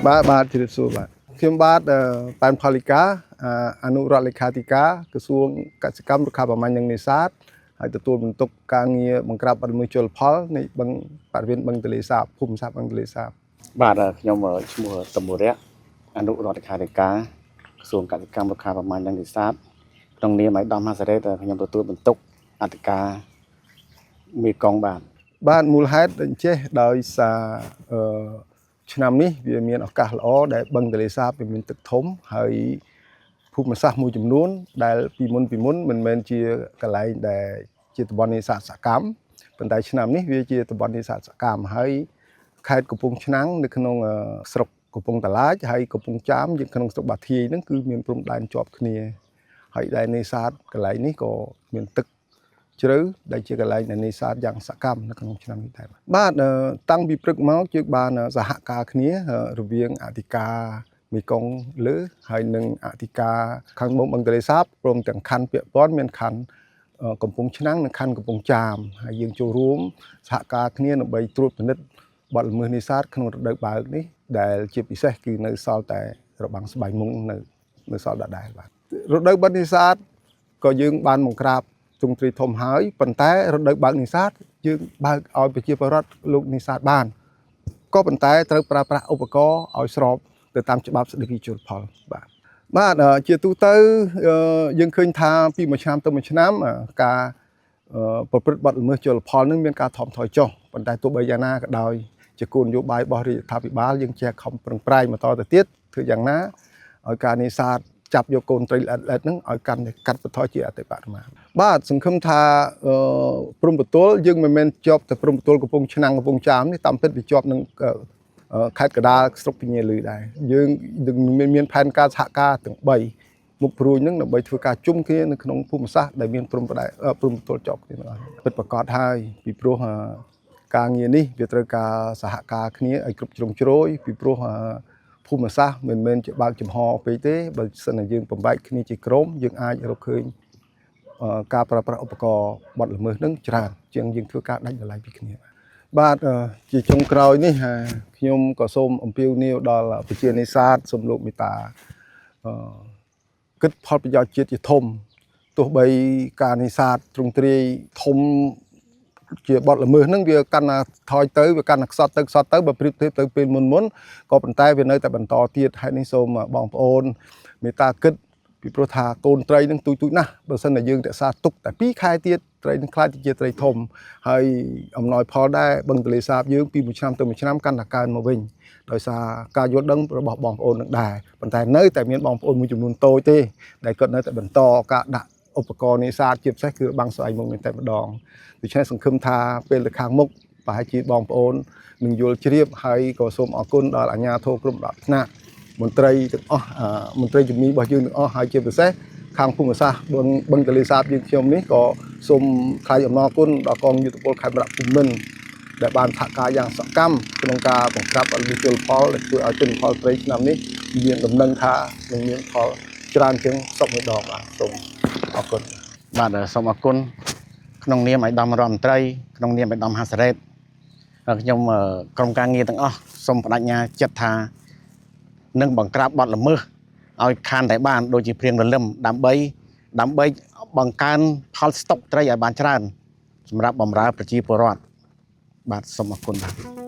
បាទជ្រាបសួរបាទខ្ញុំបាទប៉ែនផលិកាអនុរដ្ឋលេខាធិការក្រសួងកសិកម្មរុក្ខាប្រមាញ់និងនេសាទហើយទទួលបន្ទុកការងារបង្ក្រាបបទល្មើសជលផលនៃបឹងបរិវេណបឹងទន្លេសាបភូមិសាស្ត្របឹងទន្លេសាបបាទខ្ញុំឈ្មោះតមរៈអនុរដ្ឋលេខាធិការក្រសួងកសិកម្មរុក្ខាប្រមាញ់និងនេសាទក្នុងនាមឯកឧត្តមហាសេរីខ្ញុំទទួលបន្ទុកអធិការមេកុងបាទមូលហេតុអញ្ចេះដោយសារឆ្នាំនេះវាមានឱកាសល្អដែលបឹងទន្លេសាបមានទឹកធំហើយភូមិសាស្ត្រមួយចំនួនដែលពីមុនមិនមែនជាកន្លែងដែលជាតំបន់នេសាទសកម្មប៉ុន្តែឆ្នាំនេះវាជាតំបន់នេសាទសកម្មហើយខេត្តកំពង់ឆ្នាំងនៅក្នុងស្រុកកំពង់តាឡាចហើយកំពង់ចាមយើងក្នុងស្រុកបាធាយហ្នឹងគឺមានព្រំដែនជាប់គ្នាហើយដែលនេសាទកន្លែងនេះក៏មានទឹកជ្រៅដែលជាកន្លែងនេសាទយ៉ាងសកម្មនៅក្នុងឆ្នាំនេះដែរបាទតាំងពីព្រឹកមកយើងបានសហការគ្នារវាងអធិការមេកុងលើហើយនិងអធិការខាងមុខបឹងទន្លេសាបព្រមទាំងខណ្ឌពាក់ព័ន្ធមានខណ្ឌកំពង់ឆ្នាំងនិងខណ្ឌកំពង់ចាមហើយយើងចូលរួមសហការគ្នាដើម្បីត្រួតពិនិត្យបទល្មើសនេសាទក្នុងរដូវបើកនេះដែលជាពិសេសគឺនៅសល់តែរបាំងស្បៃមុងនៅសល់ដដែលបាទរដូវបិទនេសាទក៏យើងបានបង្ក្រាបទ្រង់ទ្រាយធំហើយប៉ុន្តែរដូវបើកនេសាទយើងបើកឲ្យប្រជាពលរដ្ឋលោកនេសាទបានក៏ប៉ុន្តែត្រូវប្រើប្រាស់ឧបករណ៍ឲ្យស្របទៅតាមច្បាប់ស្តីពីជលផលបាទជាទូទៅយើងឃើញថាពីមួយឆ្នាំទៅមួយឆ្នាំការប្រព្រឹត្តបទល្មើសជលផលនឹងមានការថមថយចុះប៉ុន្តែទោះបីយ៉ាងណាក៏ដោយជាគោលនយោបាយរបស់រាជរដ្ឋាភិបាលយើងជាខំប្រឹងប្រែងបន្តទៅទៀតធ្វើយ៉ាងណាឲ្យការនេសាទចាប់យកកូនត្រីល្អិតហ្នឹងឲ្យកាន់តែកាត់បន្ថយជាអតិបរមាបាទសង្ឃឹមថាព្រំប្រទល់យើងមិនមែនជាប់តែព្រំប្រទល់កំពង់ឆ្នាំងកំពង់ចាមនេះតាមពិតវាជាប់នឹងខេត្តកដាលស្រុកពញាលឺដែរយើងមានផែនការសហការទាំង3មុខព្រួយហ្នឹងដើម្បីធ្វើការជុំគ្នានៅក្នុងភូមិសាស្ត្រដែលមានព្រំប្រទល់ជាប់គ្នាទាំងអស់ពិតប្រាកដហើយពីព្រោះការងារនេះវាត្រូវការសហការគ្នាឲ្យគ្រប់ជ្រុងជ្រោយពីព្រោះភូមិសាស្ត្រមិនមែនជាបើកចំហពេកទេបើសិនតែយើងបំបែកគ្នាជាក្រុមយើងអាចរកឃើញការប្រើប្រាស់ឧបករណ៍បត់ល្មើសនឹងច្រើនជាងយើងធ្វើការដាច់ដោយឡែកពីគ្នាបាទជាចុងក្រោយនេះខ្ញុំក៏សូមអំពាវនាវដល់ប្រជានេសាទសូមលោកមេត្តាគិតផលប្រយោជន៍ជាតិជាធំទោះបីការនេសាទទ្រង់ទ្រាយធំជាបទល្មើសហ្នឹងវាកាន់តែថយទៅវាកាន់តែខ្សត់ទៅបើប្រៀបធៀបទៅពេលមុនក៏ប៉ុន្តែវានៅតែបន្តទៀតហើយនេះសូមបងប្អូនមេត្តាគិតពីព្រោះថាកូនត្រីនឹងទូចណាស់បើសិនតែយើងរក្សាទុកតែ2ខែទៀតត្រីនឹងខ្លាចជាត្រីធំហើយអំណោយផលដែរបឹងទន្លេសាបយើងពីមួយឆ្នាំទៅមួយឆ្នាំកាន់តែកើនមកវិញដោយសារការយល់ដឹងរបស់បងប្អូននឹងដែរប៉ុន្តែនៅតែមានបងប្អូនមួយចំនួនតូចទេដែលគាត់នៅតែបន្តការដាក់ឧបករណ៍នេសាទជាពិសេសគឺបាំងស្វែងមុខនេះតែម្ដងដូច្នេះសង្ឃឹមថាពេលទៅខាងមុខប្រហែលជាបងប្អូននឹងយល់ជ្រាបហើយក៏សូមអរគុណដល់អាជ្ញាធរក្រុមដាក់ថ្នាក់មន្ត្រីទាំងអស់មន្ត្រីជំនាញរបស់យើងទាំងអស់ហើយជាពិសេសខាងភូមិសាស្ត្របឹងទន្លេសាបយើងខ្ញុំនេះក៏សូមថ្លែងអំណរគុណដល់កងយុទ្ធពលខេត្តប្រាក់ភូមិន្ទដែលបានសហការយ៉ាងសកម្មក្នុងការបង្ក្រាបបទល្មើសជលផលដែលធ្វើឲ្យទិន្នផលត្រីឆ្នាំនេះមានដំណឹងថានឹងមានផលច្រើនជាងសពមួយដងបាទសូមអរគុណបាទសូមអរគុណក្នុងនាមឯកឧត្តមរដ្ឋមន្ត្រីក្នុងនាមឯកឧត្តមហាសេរីខ្ញុំក្រុមការងារទាំងអស់សូមបដិញ្ញាចិត្តថានឹងបង្ក្រាបបទល្មើសឲ្យខានតែបានដូចជាព្រៀងរលឹមដើម្បីបង្កើនផលស្តុកត្រីឲ្យបានច្រើនសម្រាប់បម្រើប្រជាពលរដ្ឋបាទសូមអរគុណបាទ